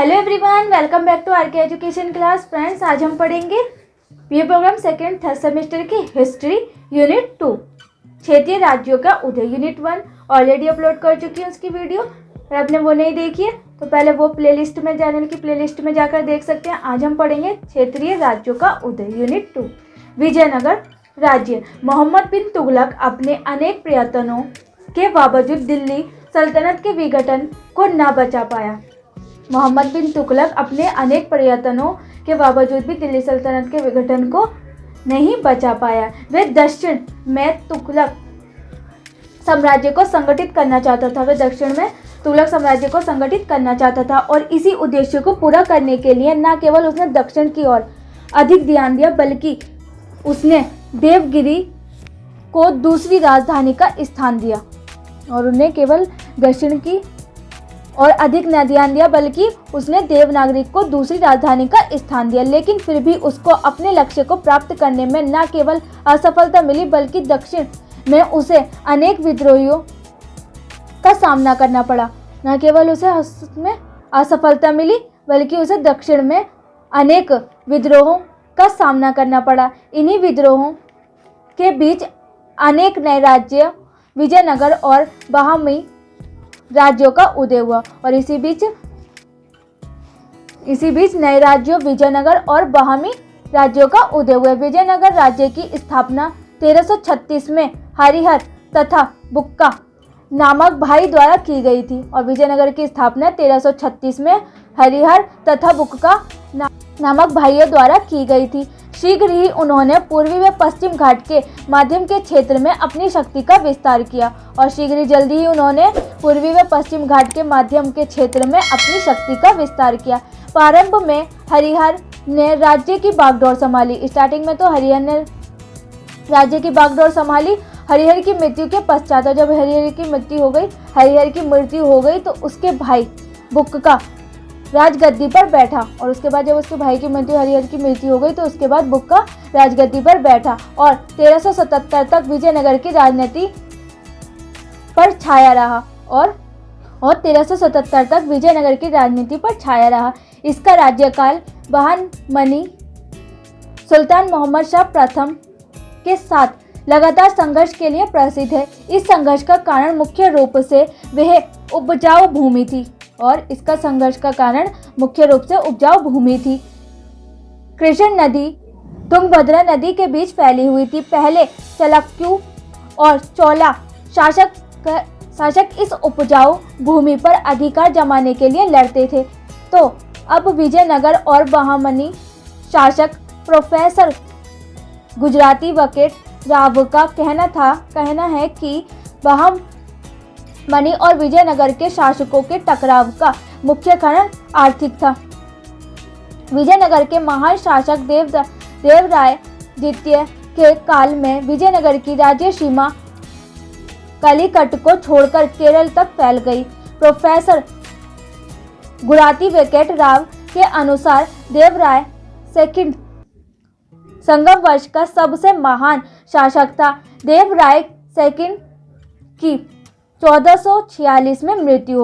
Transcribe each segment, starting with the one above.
Hello everyone, welcome back to RK education class. Friends, आज हम पढ़ेंगे BA program second third semester की history unit 2 क्षेत्रीय राज्यों का उदय। यूनिट 1 ऑलरेडी अपलोड कर चुकी है उसकी वीडियो, और आपने वो नहीं देखी है तो पहले वो प्लेलिस्ट में, चैनल की प्लेलिस्ट में जाकर देख सकते हैं। आज हम पढ़ेंगे क्षेत्रीय राज्यों का उदय। यूनिट 2 विजयनगर राज्य। मोहम्मद बिन तुगलक अपने अनेक प्रयत्नों के बावजूद दिल्ली सल्तनत के विघटन को न बचा पाया। मोहम्मद बिन तुगलक अपने अनेक प्रयत्नों के बावजूद भी दिल्ली सल्तनत के विघटन को नहीं बचा पाया। वे दक्षिण में तुगलक साम्राज्य को संगठित करना चाहता था। और इसी उद्देश्य को पूरा करने के लिए न केवल उसने दक्षिण की ओर अधिक ध्यान दिया, बल्कि उसने देवगिरी को दूसरी राजधानी का स्थान दिया। और उन्हें केवल दक्षिण की और अधिक न ध्यान दिया, बल्कि उसने देवनागरी को दूसरी राजधानी का स्थान दिया। लेकिन फिर भी उसको अपने लक्ष्य को प्राप्त करने में न केवल असफलता मिली, बल्कि दक्षिण में उसे अनेक विद्रोहियों का सामना करना पड़ा। न केवल उसे उसमें असफलता मिली, बल्कि उसे दक्षिण में अनेक विद्रोहों का सामना करना पड़ा। इन्हीं विद्रोहों के बीच अनेक नए राज्य विजयनगर और बहामनी राज्यों का उदय हुआ। और इसी बीच नए राज्यों विजयनगर और बहामनी राज्यों का उदय हुआ। विजयनगर राज्य की स्थापना 1336 में हरिहर तथा बुक्का नामक भाई द्वारा की गई थी। और विजयनगर की स्थापना 1336 में हरिहर तथा बुक्का नामक भाइयों द्वारा की गई थी। शीघ्र ही उन्होंने पूर्वी व पश्चिम घाट के माध्यम के क्षेत्र में अपनी शक्ति का विस्तार किया। प्रारंभ में हरिहर ने राज्य की बागडोर संभाली। स्टार्टिंग में तो हरिहर ने राज्य की बागडोर संभाली। हरिहर की मृत्यु के पश्चात, जब हरिहर की मृत्यु हो गई तो उसके भाई बुक्का राजगद्दी पर बैठा। और उसके बाद जब उसके भाई की हरिहर की मृत्यु हो गई तो उसके बाद बुक्का राजगद्दी पर बैठा। और 1377 तक विजयनगर की राजनीति पर छाया रहा। इसका राज्यकाल बहामनी सुल्तान मोहम्मद शाह प्रथम के साथ लगातार संघर्ष के लिए प्रसिद्ध है। इस संघर्ष का कारण मुख्य रूप से वह उपजाऊ भूमि थी। कृष्ण नदी तुंगभद्रा नदी के बीच फैली हुई थी। पहले चालुक्य और चोला शासक इस उपजाऊ भूमि पर अधिकार जमाने के लिए लड़ते थे। तो अब विजयनगर और बहामनी शासक प्रोफेसर गुजराती वकेट राव का कहना है कि बहामनी और विजयनगर के शासकों के टकराव का मुख्य कारण आर्थिक था। विजयनगर के महान शासक देवराय द्वितीय के काल में विजयनगर की राज्य सीमा कालीकट को छोड़कर केरल तक फैल गई। प्रोफेसर गुजराती वकेट राव के अनुसार देवराय सेकंड संगम वंश का सबसे महान शासक था। देवराय सेकंड की 1446 में मृत्यु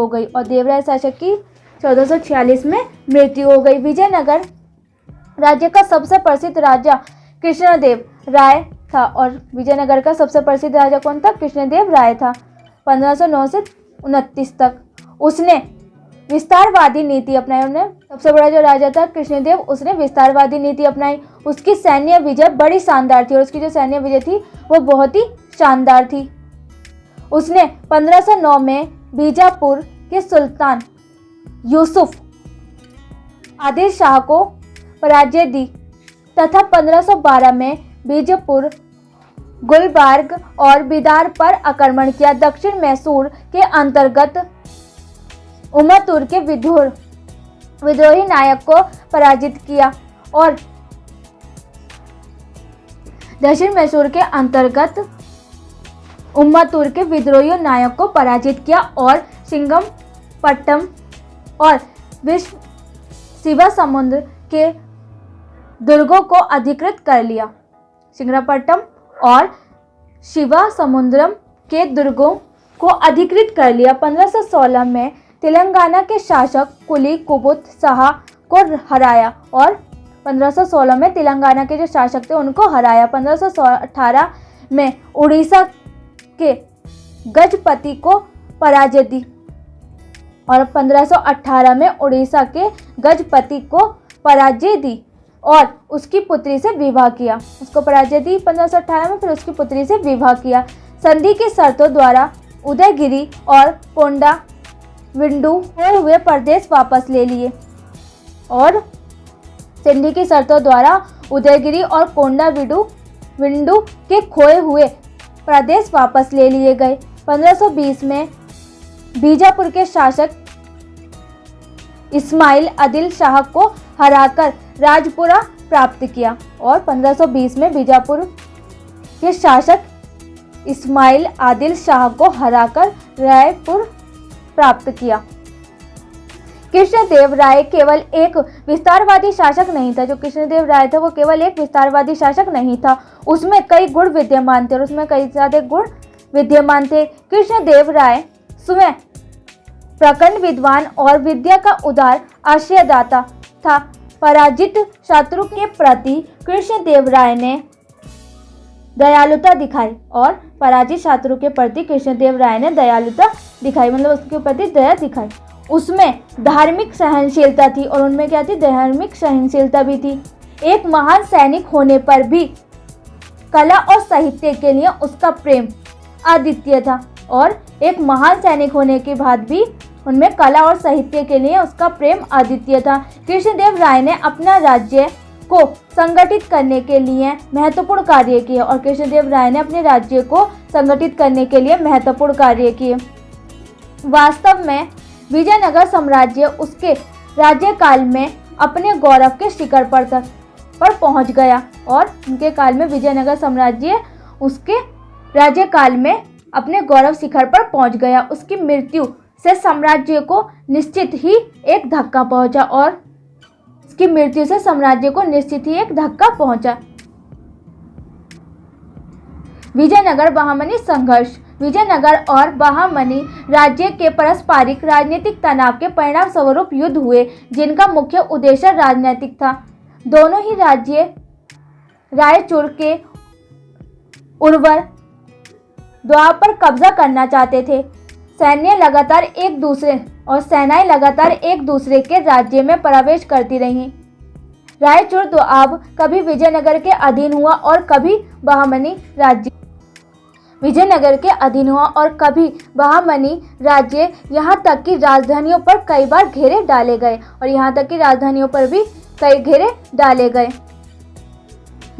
हो गई। विजयनगर राज्य का सबसे प्रसिद्ध राजा कृष्णदेव राय था। और विजयनगर का सबसे प्रसिद्ध राजा कौन था? कृष्णदेव राय था। 1509 से 29 तक उसने विस्तारवादी नीति अपनाई। सबसे बड़ा जो राजा था कृष्णदेव, उसने विस्तारवादी नीति अपनाई। उसकी सैन्य विजय बड़ी शानदार थी, और उसकी जो सैन्य विजय थी वो बहुत ही शानदार थी। उसने 1509 में बीजापुर के सुल्तान यूसुफ आदिल शाह को पराजय दी तथा 1512 में बीजापुर, गुलबर्ग और बिदार पर आक्रमण किया। दक्षिण मैसूर के अंतर्गत उमरतुर के विद्रोही नायक को पराजित किया। और दक्षिण मैसूर के अंतर्गत उम्मतूर के विद्रोही नायक को पराजित किया और सिंगमपट्टम और शिवा समुद्र के दुर्गों को अधिकृत कर लिया। सिंगमपट्टम और शिवा समुद्रम के दुर्गों को अधिकृत कर लिया। 1516 में तेलंगाना के शासक कुली कुतुब शाह को हराया और 1516 में तेलंगाना के जो शासक थे उनको हराया। 1518 में उड़ीसा के गजपति को पराजय दी और 1518 में उड़ीसा के गजपति को पराजय दी और उसकी पुत्री से विवाह किया। उसको पराजय दी 1518 में, फिर उसकी पुत्री से विवाह किया। संधि की शर्तों द्वारा उदयगिरी और कोंडा विंडू हुए प्रदेश वापस ले लिए और संधि की शर्तों द्वारा उदयगिरी और कोंडा विंडू के खोए हुए प्रदेश वापस ले लिए गए। 1520 में बीजापुर के शासक इस्माइल आदिल शाह को हराकर राजपुरा प्राप्त किया और 1520 में बीजापुर के शासक इस्माइल आदिल शाह को हराकर रायपुर प्राप्त किया। कृष्णदेव राय केवल एक विस्तारवादी शासक नहीं था। जो कृष्णदेव राय था वो केवल एक विस्तारवादी शासक नहीं था, उसमें कई गुण विद्यमान थे और उसमें कई ज्यादा गुण विद्यमान थे। कृष्णदेव राय स्वयं प्रखंड विद्वान और विद्या का उदार आश्रयदाता था। पराजित शत्रु के प्रति कृष्णदेव राय ने दयालुता दिखाई और पराजित शत्रु के प्रति कृष्णदेव राय ने दयालुता दिखाई, मतलब उसके प्रति दया दिखाई। उसमें धार्मिक सहनशीलता थी और उनमें क्या थी, धार्मिक सहनशीलता भी थी। एक महान सैनिक होने पर भी कला और साहित्य के लिए उसका प्रेम अद्वितीय था और एक महान सैनिक होने के बाद भी उनमें कला और साहित्य के लिए उसका प्रेम अद्वितीय था। कृष्णदेव राय ने अपना राज्य को संगठित करने के लिए महत्वपूर्ण कार्य किए और कृष्णदेव राय ने अपने राज्य को संगठित करने के लिए महत्वपूर्ण कार्य किए। वास्तव में विजयनगर साम्राज्य उसके राज्यकाल में अपने गौरव के शिखर पर पहुंच गया और उनके काल में विजयनगर साम्राज्य उसके राज्यकाल में अपने गौरव शिखर पर पहुंच गया। उसकी मृत्यु से साम्राज्य को निश्चित ही एक धक्का पहुंचा और उसकी मृत्यु से साम्राज्य को निश्चित ही एक धक्का पहुंचा। विजयनगर बहामनी संघर्ष। विजयनगर और बहामनी राज्य के पारस्परिक राजनीतिक तनाव के परिणाम स्वरूप युद्ध हुए जिनका मुख्य उद्देश्य राजनीतिक था। दोनों ही राज्य रायचूर के उर्वर द्वार पर कब्जा करना चाहते थे। सेनाएं लगातार एक दूसरे के राज्य में प्रवेश करती रहीं। रायचूर द्वाब कभी विजयनगर के अधीन हुआ और कभी बहामनी राज्य यहाँ तक कि राजधानियों पर कई बार घेरे डाले गए और यहाँ तक कि राजधानियों पर भी कई घेरे डाले गए।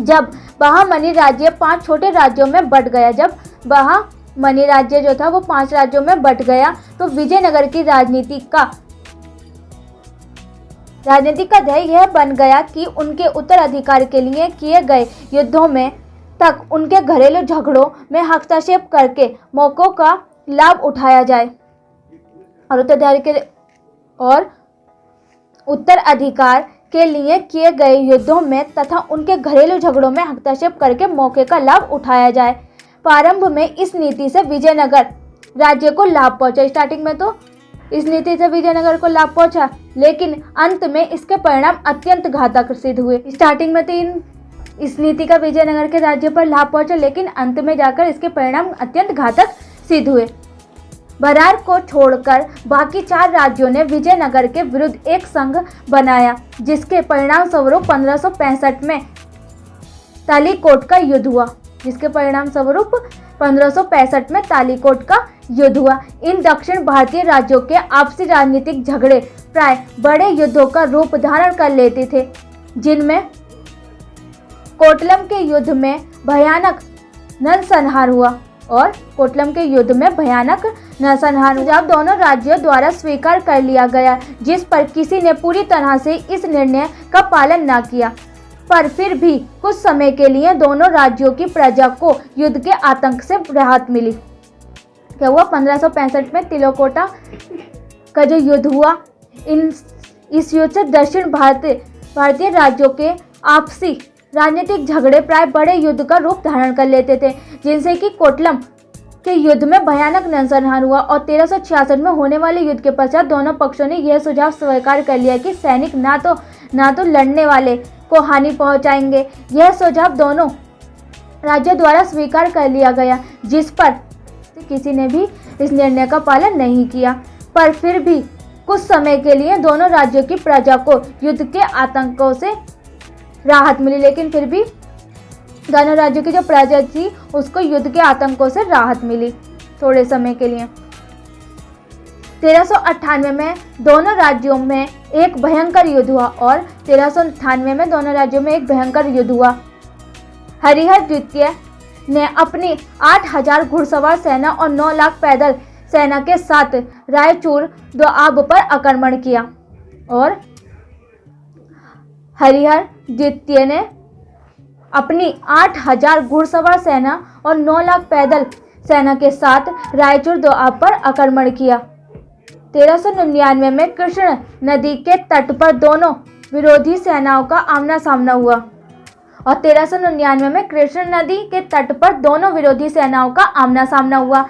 जब बहामनी राज्य 5 छोटे राज्यों में बंट गया, जब बहामनी राज्य जो था वो 5 राज्यों में बंट गया तो विजयनगर की राजनीति का ध्येय यह बन गया कि उनके उत्तराधिकार के लिए किए गए युद्धों में तक उनके घरेलू झगड़ों में हस्तक्षेप करके मौकों का लाभ उठाया जाए और उत्तराधिकार के लिए किए गए युद्धों में तथा उनके घरेलू झगड़ों में हस्तक्षेप करके मौके का लाभ उठाया जाए। प्रारंभ में इस नीति से विजयनगर राज्य को लाभ पहुंचा। स्टार्टिंग में तो इस नीति से विजयनगर को लाभ पहुंचा, लेकिन अंत में इसके परिणाम अत्यंत घातक सिद्ध हुए। स्टार्टिंग में तो इस नीति का विजयनगर के राज्य पर लाभ पहुंचा, लेकिन अंत में जाकर इसके परिणाम अत्यंत घातक सिद्ध हुए। बरार को छोड़कर बाकी 4 राज्यों ने विजयनगर के विरुद्ध एक संघ बनाया, जिसके परिणाम स्वरूप 1565 में तालीकोट का युद्ध हुआ। इन दक्षिण भारतीय राज्यों के आपसी राजनीतिक झगड़े प्राय बड़े युद्धों का रूप धारण कर लेते थे, जिनमें कोटलम के युद्ध में भयानक नरसंहार हुआ जब दोनों राज्यों द्वारा स्वीकार कर लिया गया, जिस पर किसी ने पूरी तरह से इस निर्णय का पालन न किया, पर फिर भी कुछ समय के लिए दोनों राज्यों की प्रजा को युद्ध के आतंक से राहत मिली। क्या हुआ? 1565 में तिलोकोटा का जो युद्ध हुआ, इस युद्ध से दक्षिण भारतीय राज्यों के आपसी राजनीतिक झगड़े प्राय बड़े युद्ध का रूप धारण कर लेते थे, जिनसे कि कोटलम के युद्ध में भयानक नरसंहार हुआ और 1366 में होने वाले युद्ध के पश्चात दोनों पक्षों ने यह सुझाव स्वीकार कर लिया कि सैनिक ना तो लड़ने वाले को हानि पहुंचाएंगे। यह सुझाव दोनों राज्यों द्वारा स्वीकार कर लिया गया, जिस पर किसी ने भी इस निर्णय का पालन नहीं किया। पर फिर भी कुछ समय के लिए दोनों राज्यों की प्रजा को युद्ध के आतंकों से राहत मिली, लेकिन फिर भी दोनों राज्यों की जो प्रजा थी उसको युद्ध के आतंकों से राहत मिली थोड़े समय के लिए। 1398 में दोनों राज्यों में एक भयंकर युद्ध हुआ और 1398 में दोनों राज्यों में एक भयंकर युद्ध हुआ। हरिहर द्वितीय ने अपनी 8000 घुड़सवार सेना और 9 लाख पैदल सेना के साथ रायचूर दोआब पर आक्रमण किया और हरिहर द्वितीय ने अपनी 8000 घुड़सवार सेना और 9 लाख पैदल सेना के साथ रायचूर दोआब पर आक्रमण किया। 1399 में कृष्ण नदी के तट पर दोनों विरोधी सेनाओं का आमना सामना हुआ और 1399 में कृष्ण नदी के तट पर दोनों विरोधी सेनाओं का आमना सामना हुआ।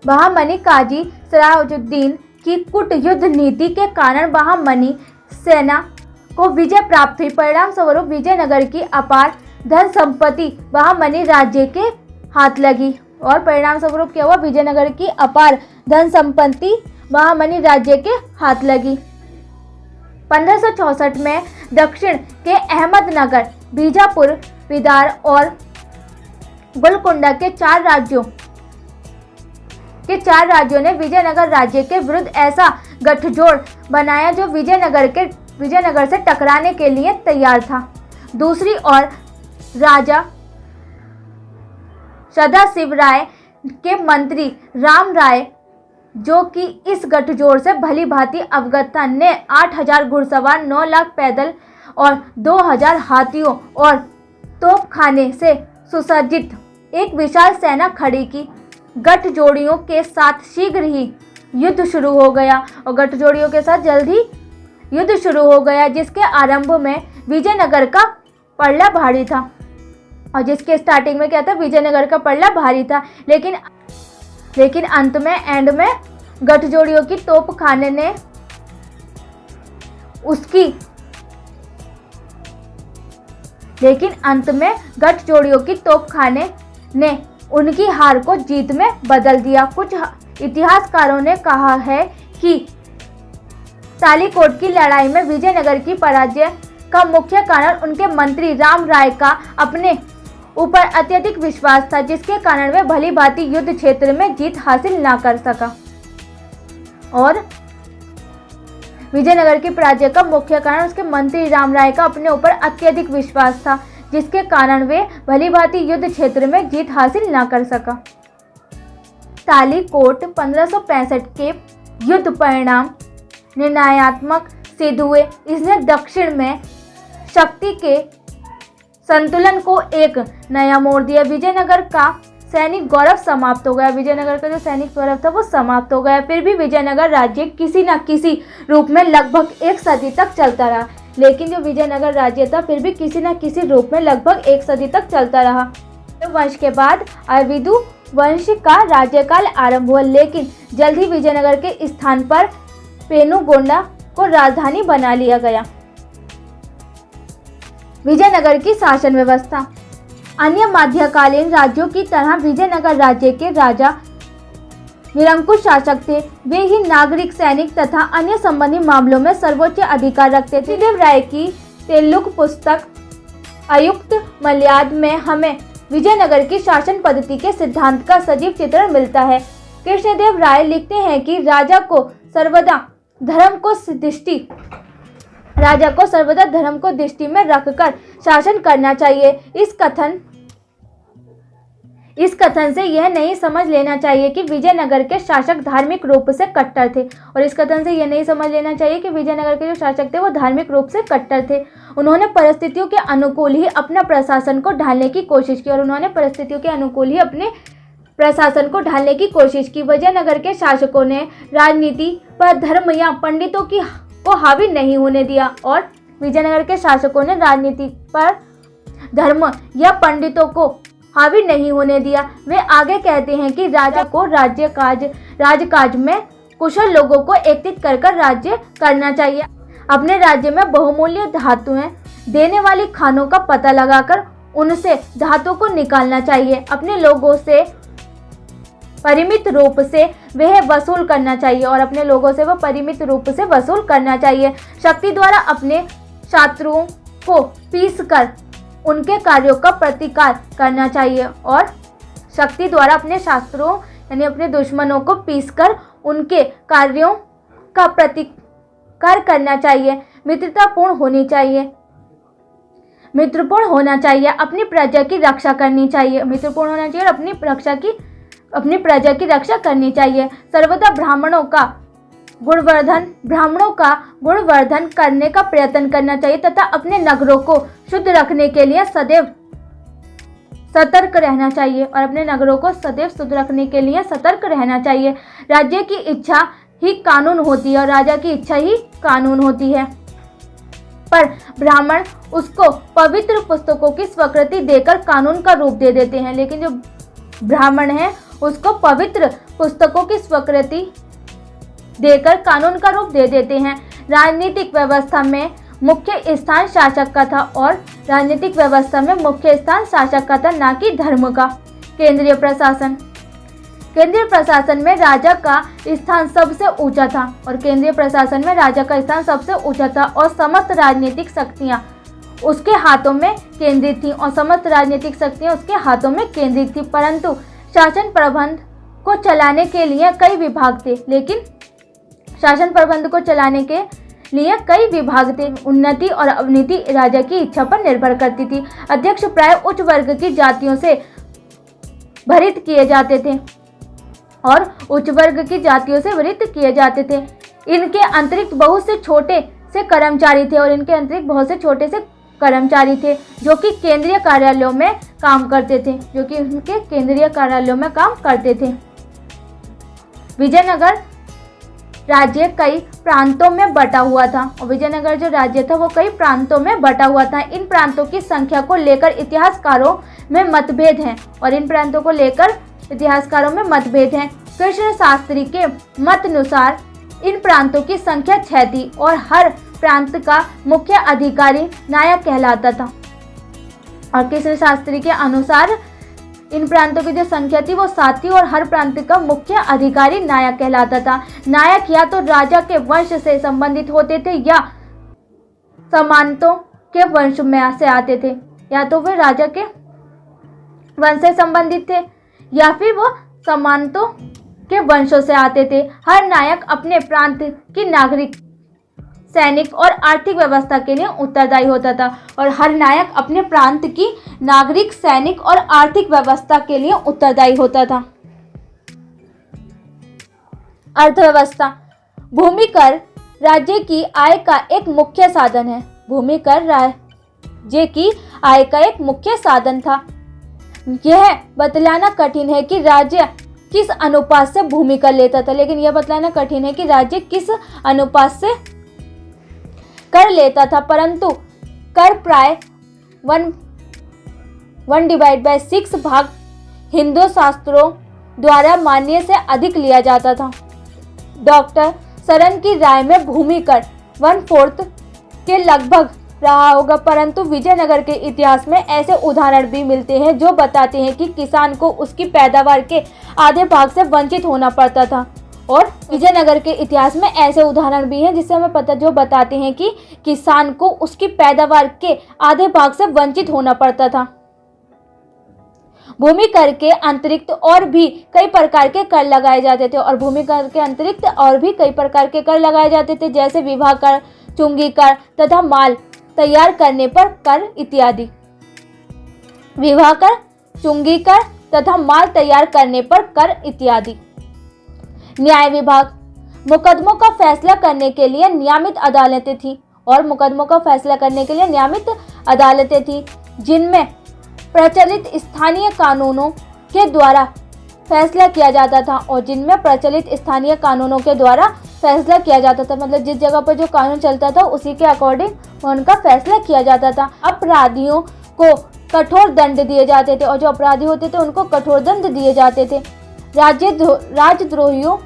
बहामनी काजी सिराजुद्दीन की कूट युद्ध नीति के कारण बहामनी सेना को विजय प्राप्त हुई। परिणाम स्वरूप विजयनगर की अपार धन संपत्ति बहामनी राज्य के हाथ लगी और परिणाम स्वरूप क्या हुआ, विजयनगर की अपार धन संपत्ति बहामनी राज्य के हाथ लगी। 1564 में दक्षिण के अहमदनगर, बीजापुर, बिदार और गोलकुंडा के चार राज्यों ने विजयनगर राज्य के विरुद्ध ऐसा गठजोड़ बनाया जो विजयनगर से टकराने के लिए तैयार था। दूसरी ओर राजा सदाशिव राय के मंत्री राम राय, जो कि इस गठजोड़ से भली भांति अवगत था, ने 8000 घुड़सवार, 9 लाख पैदल और 2000 हाथियों और तोपखाने से सुसज्जित एक विशाल सेना खड़ी की। गठजोड़ियों के साथ शीघ्र ही युद्ध शुरू हो गया और गठजोड़ियों के साथ जल्दी युद्ध शुरू हो गया, जिसके आरंभ में विजयनगर का पलड़ा भारी था और जिसके स्टार्टिंग में क्या था, विजयनगर का पलड़ा भारी था, लेकिन अंत में गठजोड़ियों की तोपखाने ने उनकी हार को जीत में बदल दिया। कुछ इतिहासकारों ने कहा है कि तालीकोट की लड़ाई में विजयनगर की पराजय का मुख्य कारण उनके मंत्री राम राय का अपने ऊपर अत्यधिक विश्वास था, जिसके कारण वे भली भांति युद्ध क्षेत्र में जीत हासिल ना कर सका। और विजयनगर की पराजय का मुख्य कारण उसके मंत्री राम राय का अपने ऊपर अत्यधिक विश्वास था, जिसके कारण वे भली भांति युद्ध क्षेत्र में जीत हासिल ना कर सका। तालीकोट 1565 के युद्ध परिणाम निर्णयात्मक सिद्ध हुए। इसने दक्षिण में शक्ति के संतुलन को एक नया मोड़ दिया। विजयनगर का सैनिक गौरव समाप्त हो गया। विजयनगर का जो सैनिक गौरव था वो समाप्त हो गया। फिर भी विजयनगर राज्य किसी न किसी रूप में लगभग 1 सदी तक चलता रहा। लेकिन जो विजयनगर राज्य था फिर भी किसी न किसी रूप में लगभग 1 सदी तक चलता रहा। तो वंश के बाद अविदु वंश का राज्यकाल आरंभ हुआ, लेकिन जल्द ही विजयनगर के स्थान पर पेनुगोंडा को राजधानी बना लिया गया। विजयनगर की शासन व्यवस्था। अन्य मध्यकालीन राज्यों की तरह विजयनगर राज्य के राजा निरंकुश शासक थे। वे ही नागरिक, सैनिक तथा अन्य संबंधी मामलों में सर्वोच्च अधिकार रखते थे। कृष्णदेव राय की तेलुगु पुस्तक अयुक्त मलयाद में हमें विजयनगर की शासन पद्धति के सिद्धांत का सजीव चित्रण मिलता है। कृष्णदेव राय लिखते हैं कि राजा को सर्वदा धर्म को दृष्टि में रखकर शासन करना चाहिए। इस कथन से यह नहीं समझ लेना चाहिए कि विजयनगर के शासक धार्मिक रूप से कट्टर थे और इस कथन से यह नहीं समझ लेना चाहिए कि विजयनगर के जो शासक थे वो धार्मिक रूप से कट्टर थे। उन्होंने परिस्थितियों के अनुकूल ही अपना प्रशासन को ढालने की कोशिश की। विजयनगर के शासकों ने राजनीति पर धर्म या पंडितों को हावी नहीं होने दिया और विजयनगर के शासकों ने राजनीति पर धर्म या पंडितों को हावी नहीं होने दिया। वे आगे कहते हैं कि राजा को राजकाज में कुशल लोगों को एकत्रित कर राज्य करना चाहिए। अपने राज्य में बहुमूल्य धातुएं देने वाली खानों का पता लगाकर उनसे धातु को निकालना चाहिए। अपने लोगों से परिमित रूप से वह वसूल करना चाहिए और अपने लोगों से वह परिमित रूप से वसूल करना चाहिए। शक्ति द्वारा अपने शत्रुओं को पीसकर उनके कार्यों का प्रतिकार करना चाहिए और शक्ति द्वारा अपने शत्रुओं यानी अपने दुश्मनों को पीसकर उनके कार्यों का प्रतिकार करना चाहिए। मित्रपूर्ण होना चाहिए, अपनी प्रजा की रक्षा करनी चाहिए। मित्रपूर्ण होना चाहिए और अपनी प्रजा की रक्षा करनी चाहिए। सर्वदा ब्राह्मणों का गुणवर्धन करने का प्रयत्न करना चाहिए तथा अपने नगरों को शुद्ध रखने के लिए सदैव सतर्क रहना चाहिए राज्य की इच्छा ही कानून होती है और राजा की इच्छा ही कानून होती है। पर ब्राह्मण उसको पवित्र पुस्तकों की स्वीकृति देकर कानून का रूप दे देते हैं, लेकिन जो ब्राह्मण है उसको पवित्र पुस्तकों की स्वीकृति देकर कानून का रूप दे देते हैं। राजनीतिक व्यवस्था में मुख्य स्थान शासक का था और राजनीतिक व्यवस्था में मुख्य स्थान शासक का था, ना कि धर्म का। केंद्रीय प्रशासन में राजा का स्थान सबसे ऊंचा था और समस्त राजनीतिक शक्तियां उसके हाथों में केंद्रित थी। परंतु शासन प्रबंध को चलाने के लिए कई विभाग थे। उन्नति और अवनति राजा की इच्छा पर निर्भर करती थी। अध्यक्ष प्राय उच्च वर्ग की जातियों से भरित किए जाते थे इनके अतिरिक्त बहुत से छोटे से कर्मचारी थे जो कि केंद्रीय कार्यालयों में काम करते थे। विजयनगर राज्य कई प्रांतों में बटा हुआ था और विजयनगर जो राज्य था वो कई प्रांतों में बटा हुआ था। इन प्रांतों की संख्या को लेकर इतिहासकारों में मतभेद हैं। कृष्ण शास्त्री के मत अनुसार इन प्रांतों की संख्या 6 थी और हर प्रांत का मुख्य अधिकारी नायक कहलाता था। और कृष्ण शास्त्री के अनुसार इन प्रांतों की जो संख्या थी वो 7 थी और हर प्रांत का मुख्य अधिकारी नायक कहलाता था। नायक या तो राजा के वंश से संबंधित होते थे या सामंतों के वंश में से आते थे, या तो वे राजा के वंश से संबंधित थे या फिर वो सामंतों के वंशों से आते थे। हर नायक अपने प्रांत की नागरिक, सैनिक और आर्थिक व्यवस्था के लिए उत्तरदायी होता था और हर नायक अपने प्रांत की नागरिक, सैनिक और आर्थिक व्यवस्था के लिए उत्तरदायी होता था। अर्थव्यवस्था। भूमि कर राज्य की आय का एक मुख्य साधन है। भूमि कर राज्य की आय का एक मुख्य साधन था। यह बतलाना कठिन है कि राज्य किस अनुपात से भूमि कर लेता था, परंतु कर प्राय 1/6 भाग हिंदू शास्त्रों द्वारा मान्य से अधिक लिया जाता था। डॉक्टर सरन की राय में भूमि कर 1/4 के लगभग रहा होगा, परंतु विजयनगर के इतिहास में ऐसे उदाहरण भी मिलते हैं जो बताते हैं कि किसान को उसकी पैदावार के आधे भाग से वंचित होना पड़ता था। और विजयनगर के इतिहास में ऐसे उदाहरण भी हैं जिससे हमें जो बताते हैं कि किसान को उसकी पैदावार के आधे भाग से वंचित होना पड़ता था। भूमि कर के अतिरिक्त और भी कई प्रकार के कर लगाए जाते थे, जैसे विवाह कर, चुंगी कर तथा माल तैयार करने पर कर इत्यादि। न्याय विभाग। मुकदमों का फैसला करने के लिए नियमित अदालतें थी जिनमें प्रचलित स्थानीय कानूनों के द्वारा फैसला किया जाता था मतलब जिस जगह पर जो कानून चलता था उसी के अकॉर्डिंग उनका फैसला किया जाता था। अपराधियों को कठोर दंड दिए जाते थे और जो अपराधी होते थे उनको कठोर दंड दिए जाते थे। राजद्रोहियों,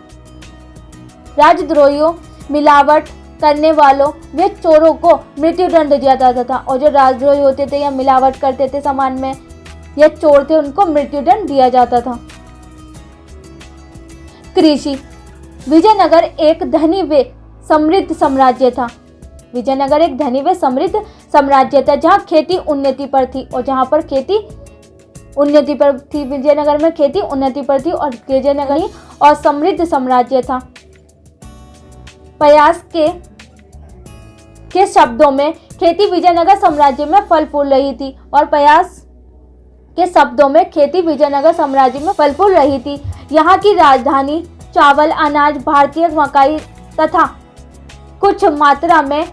मिलावट करने वालों वे चोरों को मृत्यु दंड दिया जाता था और जो राजद्रोही होते थे या मिलावट करते थे सामान में या चोर थे उनको मृत्यु दंड दिया जाता था। कृषि। विजयनगर एक धनी व समृद्ध साम्राज्य था। विजयनगर एक धनी व समृद्ध साम्राज्य था जहाँ खेती उन्नति पर थी और जहाँ पर खेती उन्नति पर थी। विजयनगर में खेती उन्नति पर थी और विजयनगर और समृद्ध साम्राज्य था। पयास के शब्दों में खेती विजयनगर साम्राज्य में फल फूल रही थी और पयास के शब्दों में खेती विजयनगर साम्राज्य में फल फूल रही थी। यहाँ की राजधानी चावल, अनाज, भारतीय मकाई तथा कुछ मात्रा में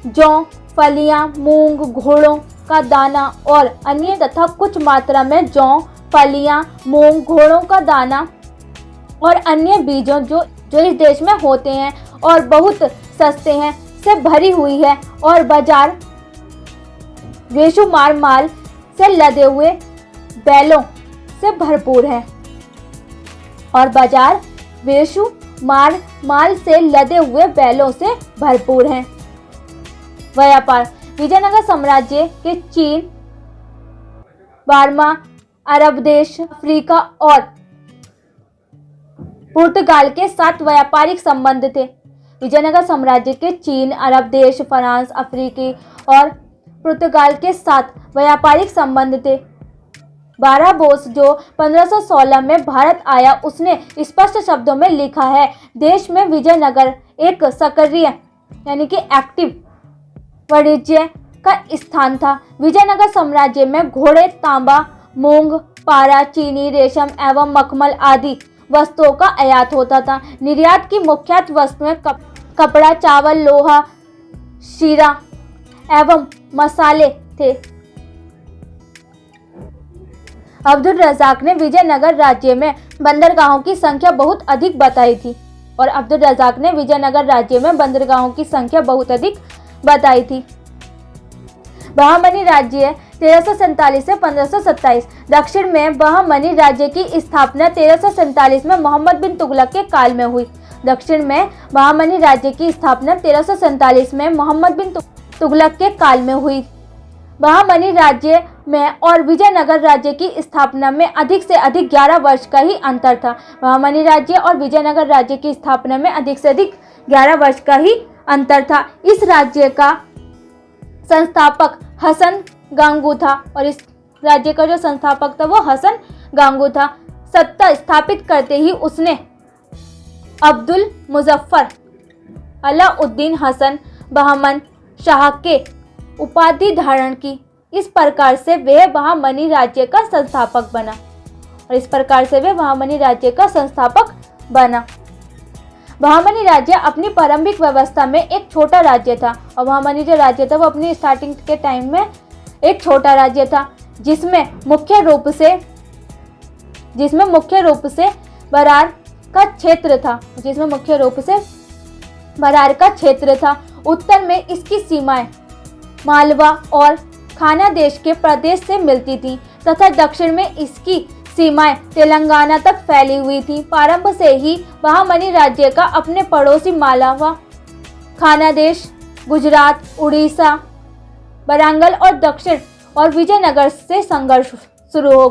जौ, फलियां, मूंग, घोड़ों का दाना और अन्य तथा कुछ मात्रा में जौ, फलियां, मूंग, घोड़ों का दाना और अन्य बीजों जो इस देश में होते हैं और बहुत सस्ते हैं से भरी हुई है और बाजार बेशुमार माल से लदे हुए बैलों से भरपूर है और बाजार बेशुमार माल से लदे हुए बैलों से भरपूर है। व्यापार। विजयनगर साम्राज्य के चीन, बर्मा, अरब देश, अफ्रीका और पुर्तगाल के साथ व्यापारिक संबंध थे। विजयनगर साम्राज्य के चीन, अरब देश, फ्रांस, अफ्रीकी और पुर्तगाल के साथ व्यापारिक संबंध थे। बाराबोस जो 1516 में भारत आया उसने स्पष्ट शब्दों में लिखा है, देश में विजयनगर एक सक्रिय यानी कि एक्टिव वाणिज्य का स्थान था। विजयनगर साम्राज्य में घोड़े, तांबा, मूंग, पारा, चीनी, रेशम एवं मखमल आदि वस्तुओं का आयात होता था। निर्यात की मुख्य वस्तुएं कपड़ा, चावल, लोहा, शीरा एवं मसाले थे। अब्दुल रज़ाक ने विजयनगर राज्य में बंदरगाहों की संख्या बहुत अधिक बताई थी और अब्दुल रज़ाक ने विजयनगर राज्य में बंदरगाहों की संख्या बहुत अधिक बताई थी। बहमनी राज्य 1347 से 1527। दक्षिण में बहमनी राज्य की स्थापना 1347 में मोहम्मद बिन तुगलक के काल में हुई। दक्षिण में बहमनी राज्य की स्थापना 1347 में मोहम्मद बिन तुगलक के काल में हुई। बहमनी राज्य में और विजयनगर राज्य की स्थापना में अधिक से अधिक 11 वर्ष का ही अंतर था। बहमनी राज्य और विजयनगर राज्य की स्थापना में अधिक से अधिक 11 वर्ष का ही अंतर था। इस राज्य का संस्थापक हसन गांगू था और इस राज्य का जो संस्थापक था वो हसन गांगू था। सत्ता स्थापित करते ही उसने अब्दुल मुजफ्फर अलाउद्दीन हसन बहमन शाह के उपाधि धारण की। इस प्रकार से वह बहमनी राज्य का संस्थापक बना बहमनी राज्य अपनी प्रारंभिक व्यवस्था में एक छोटा राज्य था और बहमनी जो राज्य था वो अपनी स्टार्टिंग के टाइम में एक छोटा राज्य था जिसमें मुख्य रूप से बरार का क्षेत्र था। उत्तर में इसकी सीमाएं मालवा और खाना देश के प्रदेश से मिलती थी तथा दक्षिण में इसकी सीमाएं तेलंगाना तक फैली हुई थी। प्रारंभ से ही बहमनी राज्य का अपने पड़ोसी मालवा, खाना देश, गुजरात, उड़ीसा, वारंगल और दक्षिण और विजयनगर से संघर्ष शुरू हो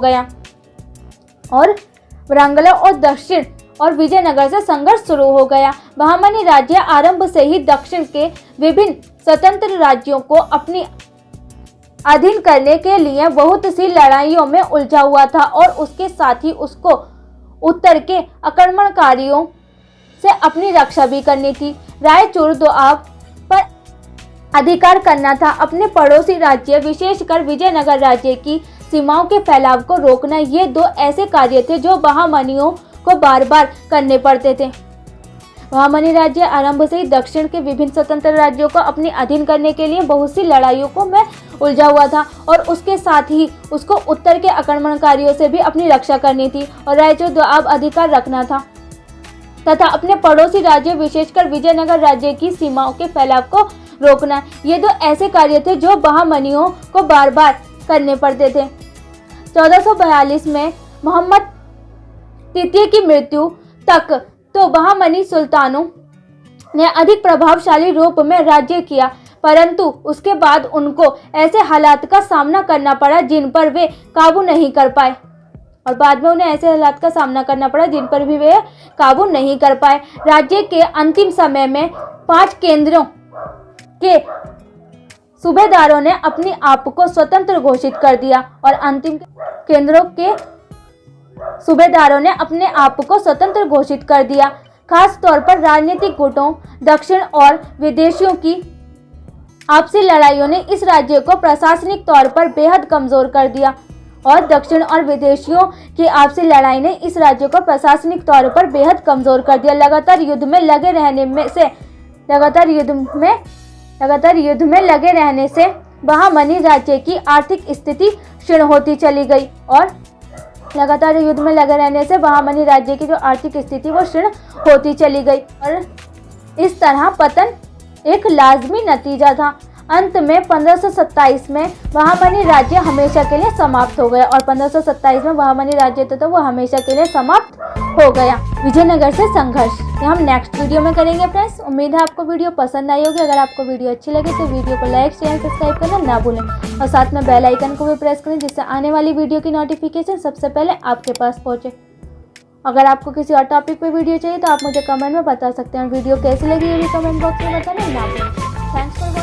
गया। बहमनी राज्य आरंभ से ही दक्षिण के विभिन्न स्वतंत्र राज्यों को अपनी अधीन करने के लिए बहुत सी लड़ाइयों में उलझा हुआ था और उसके साथ ही उसको उत्तर के आक्रमणकारियों से अपनी रक्षा भी करनी थी। रायचूर दोआब पर अधिकार करना था। अपने पड़ोसी राज्य विशेषकर विजयनगर राज्य की सीमाओं के फैलाव को रोकना, ये दो ऐसे कार्य थे जो बहमनियों को बार बार करने पड़ते थे। बहमनी राज्य आरंभ से ही दक्षिण के विभिन्न स्वतंत्र राज्यों को अपने अधीन करने के लिए बहुत सी लड़ाइयों में उलझा हुआ था और उसके साथ ही उसको उत्तर के आक्रमणकारियों से भी अपनी रक्षा करनी थी और रायचूर दोआब अधिकार रखना था तथा अपने पड़ोसी राज्य विशेषकर विजयनगर राज्य की सीमाओं के फैलाव को रोकना। ये दो ऐसे कार्य थे जो बहमनियों को बार बार करने पड़ते थे। 1442 में मोहम्मद तृतीय की मृत्यु तक तो बहामनी सुल्तानों ने अधिक प्रभावशाली रूप में राज्य किया, परंतु उसके बाद उनको ऐसे हालात का सामना करना पड़ा जिन पर वे काबू नहीं कर पाए राज्य के अंतिम समय में 5 केंद्रों के सूबेदारों ने अपने आप को स्वतंत्र घोषित कर दिया और अंतिम केंद्रों के सूबेदारों ने अपने आप को स्वतंत्र घोषित कर दिया। खास तौर पर राजनीतिक गुटों, दक्षिण और विदेशियों की आपसी लड़ाइयों ने इस राज्य को प्रशासनिक तौर पर बेहद कमजोर कर दिया लगातार युद्ध में लगे रहने से बहामनी राज्य की आर्थिक स्थिति क्षीण होती चली गई और इस तरह पतन एक लाजमी नतीजा था। अंत में 1527 में बहामनी राज्य हमेशा के लिए समाप्त हो गया विजयनगर से संघर्ष ये हम नेक्स्ट वीडियो में करेंगे फ्रेंड्स। उम्मीद है आपको वीडियो पसंद आई होगी। अगर आपको वीडियो अच्छी लगे तो वीडियो को लाइक, शेयर, सब्सक्राइब करना ना भूलें और साथ में बेल आइकन को भी प्रेस करें जिससे आने वाली वीडियो की नोटिफिकेशन सबसे पहले आपके पास पहुंचे। अगर आपको किसी और टॉपिक पे वीडियो चाहिए तो आप मुझे कमेंट में बता सकते हैं और वीडियो कैसी लगी ये भी कमेंट बॉक्स में बताना ना भूलें। Thanks for